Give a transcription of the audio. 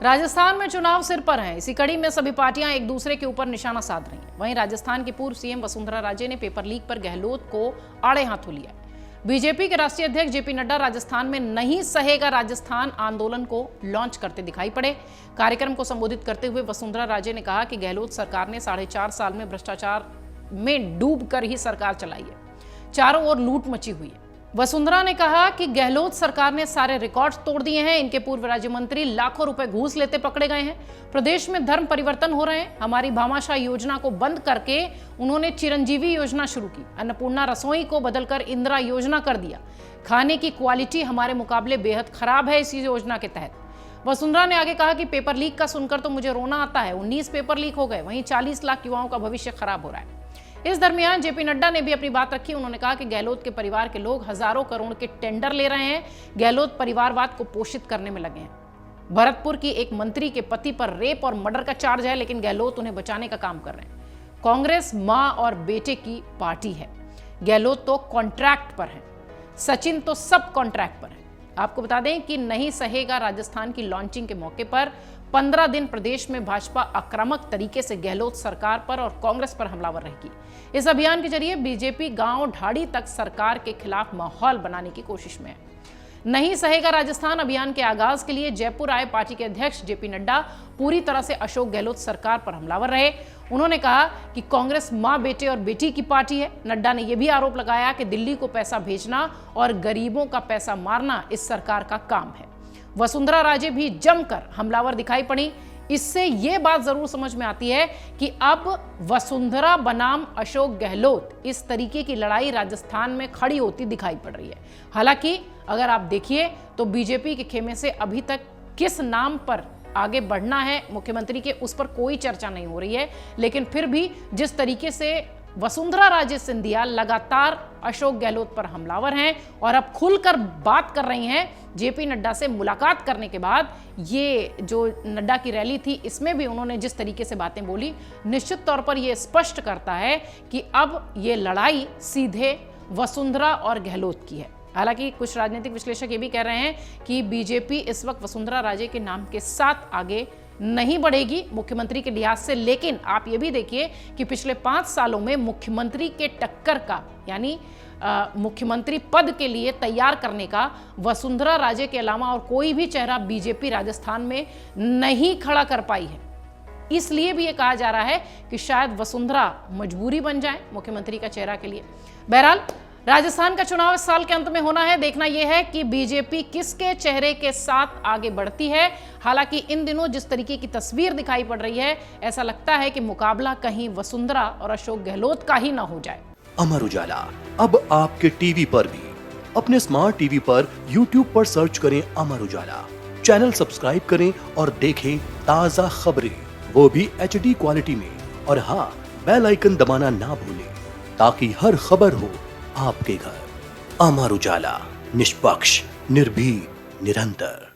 राजस्थान में चुनाव सिर पर हैं। इसी कड़ी में सभी पार्टियां एक दूसरे के ऊपर निशाना साध रही हैं। वहीं राजस्थान की पूर्व सीएम वसुंधरा राजे ने पेपर लीक पर गहलोत को आड़े हाथों लिया। बीजेपी के राष्ट्रीय अध्यक्ष जेपी नड्डा राजस्थान में नहीं सहेगा राजस्थान आंदोलन को लॉन्च करते दिखाई पड़े। कार्यक्रम को संबोधित करते हुए वसुंधरा राजे ने कहा कि गहलोत सरकार ने 4.5 साल में भ्रष्टाचार में डूब कर ही सरकार चलाई है। चारों ओर लूट मची हुई है। वसुंधरा ने कहा कि गहलोत सरकार ने सारे रिकॉर्ड्स तोड़ दिए हैं। इनके पूर्व राज्य मंत्री लाखों रुपए घूस लेते पकड़े गए हैं। प्रदेश में धर्म परिवर्तन हो रहे हैं। हमारी भामाशाह योजना को बंद करके उन्होंने चिरंजीवी योजना शुरू की। अन्नपूर्णा रसोई को बदलकर इंदिरा योजना कर दिया। खाने की क्वालिटी हमारे मुकाबले बेहद खराब है इस योजना के तहत। वसुंधरा ने आगे कहा कि पेपर लीक का सुनकर तो मुझे रोना आता है। 19 पेपर लीक हो गए, वहीं 40 लाख युवाओं का भविष्य खराब हो रहा है। इस दरमियान जेपी नड्डा ने भी अपनी बात रखी। उन्होंने कहा कि गहलोत के परिवार के लोग हजारों करोड़ के टेंडर ले रहे हैं। गहलोत परिवारवाद को पोषित करने में लगे हैं। भरतपुर की एक मंत्री के पति पर रेप और मर्डर का चार्ज है, लेकिन गहलोत उन्हें बचाने का काम कर रहे हैं। कांग्रेस मां और बेटे की पार्टी है। गहलोत तो कॉन्ट्रैक्ट पर है, सचिन तो सब कॉन्ट्रैक्ट पर है। आपको बता दें कि नहीं सहेगा राजस्थान की लॉन्चिंग के मौके पर 15 दिन प्रदेश में भाजपा आक्रामक तरीके से गहलोत सरकार पर और कांग्रेस पर हमलावर रहेगी। इस अभियान के जरिए बीजेपी गांव ढाड़ी तक सरकार के खिलाफ माहौल बनाने की कोशिश में है। नहीं सहेगा राजस्थान अभियान के आगाज के लिए जयपुर आए पार्टी के अध्यक्ष जेपी नड्डा पूरी तरह से अशोक गहलोत सरकार पर हमलावर रहे। उन्होंने कहा कि कांग्रेस मां, बेटे और बेटी की पार्टी है। नड्डा ने यह भी आरोप लगाया कि दिल्ली को पैसा भेजना और गरीबों का पैसा मारना इस सरकार का काम है। वसुंधरा राजे भी जमकर हमलावर दिखाई पड़ी। इससे यह बात जरूर समझ में आती है कि अब वसुंधरा बनाम अशोक गहलोत इस तरीके की लड़ाई राजस्थान में खड़ी होती दिखाई पड़ रही है। हालांकि अगर आप देखिए तो बीजेपी के खेमे से अभी तक किस नाम पर आगे बढ़ना है मुख्यमंत्री के, उस पर कोई चर्चा नहीं हो रही है। लेकिन फिर भी जिस तरीके से वसुंधरा राजे सिंधिया लगातार अशोक गहलोत पर हमलावर हैं और अब खुलकर बात कर रही हैं जेपी नड्डा से मुलाकात करने के बाद, ये जो नड्डा की रैली थी इसमें भी उन्होंने जिस तरीके से बातें बोली, निश्चित तौर पर यह स्पष्ट करता है कि अब ये लड़ाई सीधे वसुंधरा और गहलोत की है। हालांकि कुछ राजनीतिक विश्लेषक ये भी कह रहे हैं कि बीजेपी इस वक्त वसुंधरा राजे के नाम के साथ आगे नहीं बढ़ेगी मुख्यमंत्री के लिहाज से। लेकिन आप ये भी देखिए कि पिछले 5 सालों में मुख्यमंत्री के टक्कर का, यानी मुख्यमंत्री पद के लिए तैयार करने का वसुंधरा राजे के अलावा और कोई भी चेहरा बीजेपी राजस्थान में नहीं खड़ा कर पाई है। इसलिए भी ये कहा जा रहा है कि शायद वसुंधरा मजबूरी बन जाए मुख्यमंत्री का चेहरा के लिए। बहरहाल राजस्थान का चुनाव इस साल के अंत में होना है। देखना यह है कि बीजेपी किसके चेहरे के साथ आगे बढ़ती है। हालांकि इन दिनों जिस तरीके की तस्वीर दिखाई पड़ रही है, ऐसा लगता है कि मुकाबला कहीं वसुंधरा और अशोक गहलोत का ही ना हो जाए। अमर उजाला अब आपके टीवी पर भी। अपने स्मार्ट टीवी पर YouTube पर सर्च करें अमर उजाला, चैनल सब्सक्राइब करें और देखें ताजा खबरें, वो भी HD क्वालिटी में। और हाँ, बेल आइकन दबाना ना भूलें ताकि हर खबर हो आपके घर। अमर उजाला, निष्पक्ष, निर्भीक, निरंतर।